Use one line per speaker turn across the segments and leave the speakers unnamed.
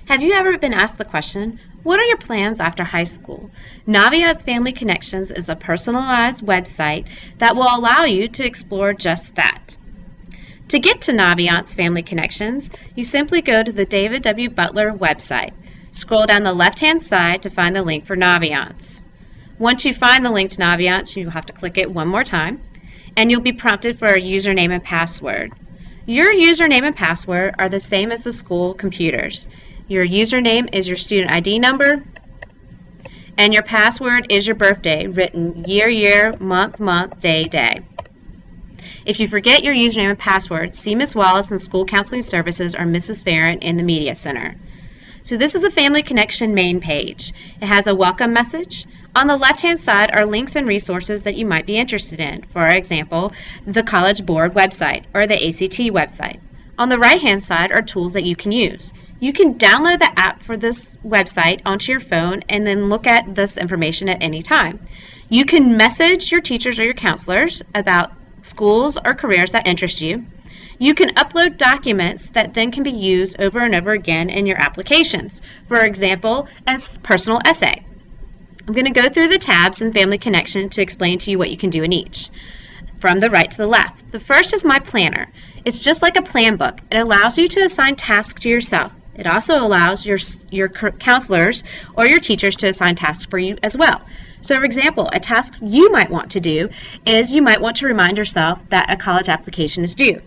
Have you ever been asked the question, what are your plans after high school? Naviance Family Connections is a personalized website that will allow you to explore just that. To get to Naviance Family Connections, you simply go to the David W. Butler website. Scroll down the left-hand side to find the link for Naviance. Once you find the link to Naviance, you'll have to click it one more time, and you'll be prompted for a username and password. Your username and password are the same as the school computers. Your username is your student ID number, and your password is your birthday, written year, month, day. If you forget your username and password, see Ms. Wallace in School Counseling Services or Mrs. Farron in the Media Center. So this is the Family Connection main page. It has a welcome message. On the left-hand side are links and resources that you might be interested in. For example, the College Board website or the ACT website. On the right-hand side are tools that you can use. You can download the app for this website onto your phone and then look at this information at any time. You can message your teachers or your counselors about schools or careers that interest you. You can upload documents that then can be used over and over again in your applications. For example, as personal essay. I'm going to go through the tabs in Family Connection to explain to you what you can do in each. From the right to the left. The first is My Planner. It's just like a plan book. It allows you to assign tasks to yourself. It also allows your counselors or your teachers to assign tasks for you as well. So for example, a task you might want to do is you might want to remind yourself that a college application is due.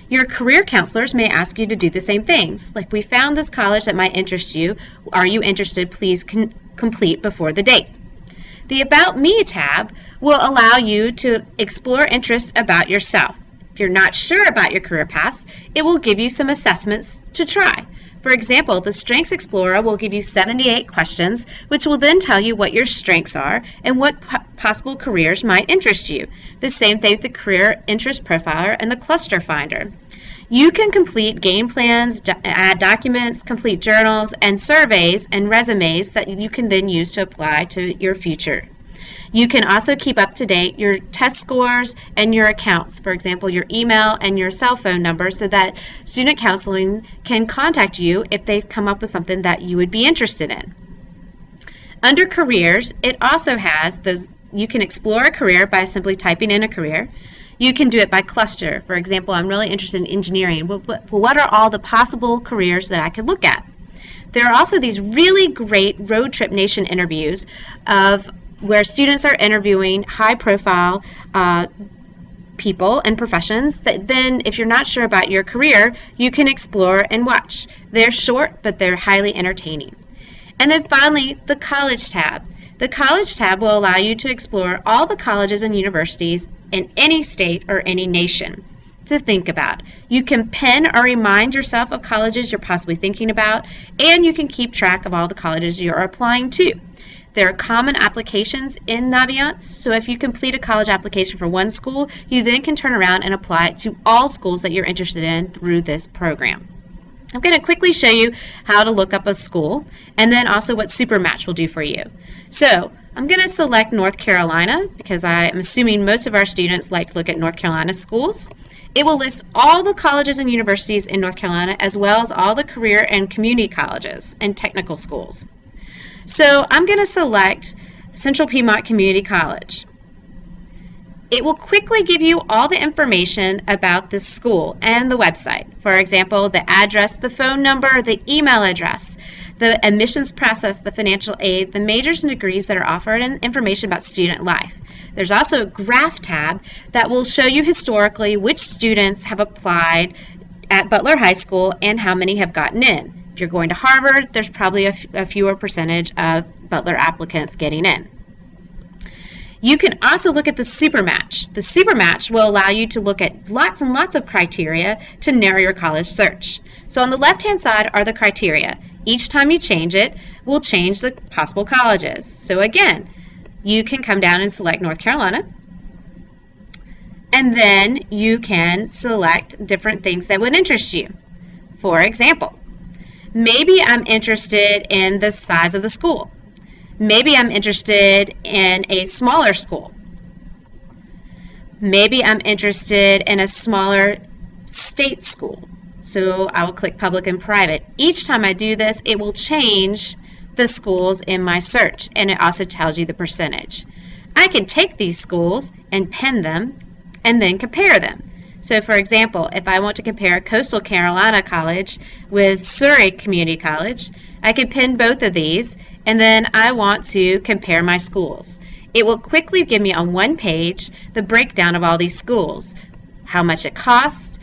Your career counselors may ask you to do the same things, like we found this college that might interest you. Are you interested? Please complete before the date. The About Me tab will allow you to explore interests about yourself. If you're not sure about your career path, it will give you some assessments to try. For example, the Strengths Explorer will give you 78 questions, which will then tell you what your strengths are and what possible careers might interest you. The same thing with the Career Interest Profiler and the Cluster Finder. You can complete game plans, add documents, complete journals, and surveys and resumes that you can then use to apply to your future. You can also keep up to date your test scores and your accounts, for example, your email and your cell phone number, so that student counseling can contact you if they've come up with something that you would be interested in. Under careers, it also has those. You can explore a career by simply typing in a career. You can do it by cluster. For example, I'm really interested in engineering. Well, what are all the possible careers that I could look at? There are also these really great Road Trip Nation interviews where students are interviewing high-profile people and professions that then, if you're not sure about your career, you can explore and watch. They're short, but they're highly entertaining. And then finally, the College tab. The College tab will allow you to explore all the colleges and universities in any state or any nation to think about. You can pin or remind yourself of colleges you're possibly thinking about, and you can keep track of all the colleges you're applying to. There are common applications in Naviance, so if you complete a college application for one school, you then can turn around and apply it to all schools that you're interested in through this program. I'm going to quickly show you how to look up a school and then also what Supermatch will do for you. So I'm going to select North Carolina because I am assuming most of our students like to look at North Carolina schools. It will list all the colleges and universities in North Carolina as well as all the career and community colleges and technical schools. So I'm going to select Central Piedmont Community College. It will quickly give you all the information about this school and the website. For example, the address, the phone number, the email address, the admissions process, the financial aid, the majors and degrees that are offered, and information about student life. There's also a graph tab that will show you historically which students have applied at Butler High School and how many have gotten in. If you're going to Harvard, there's probably a fewer percentage of Butler applicants getting in. You can also look at the Supermatch. The Supermatch will allow you to look at lots and lots of criteria to narrow your college search. So on the left-hand side are the criteria. Each time you change it, will change the possible colleges. So again, you can come down and select North Carolina, and then you can select different things that would interest you. For example, maybe I'm interested in the size of the school. Maybe I'm interested in a smaller school. Maybe I'm interested in a smaller state school. So I will click public and private. Each time I do this, it will change the schools in my search, and it also tells you the percentage. I can take these schools and pin them and then compare them. So for example, if I want to compare Coastal Carolina College with Surrey Community College, I can pin both of these, and then I want to compare my schools. It will quickly give me on one page the breakdown of all these schools, how much it costs,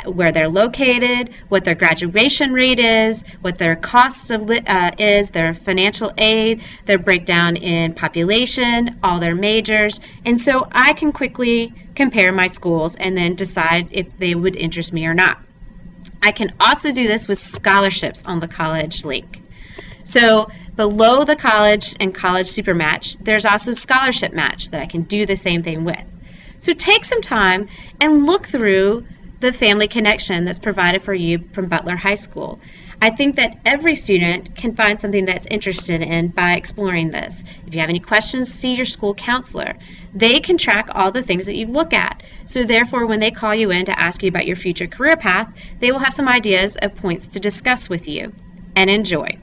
where they're located, what their graduation rate is, what their cost is, their financial aid, their breakdown in population, all their majors. And so I can quickly compare my schools and then decide if they would interest me or not. I can also do this with scholarships on the college link. So below the college and college super match, there's also scholarship match that I can do the same thing with. So take some time and look through the family connection that's provided for you from Butler High School. I think that every student can find something that's interested in by exploring this. If you have any questions, see your school counselor. They can track all the things that you look at. So therefore, when they call you in to ask you about your future career path, they will have some ideas of points to discuss with you. And enjoy.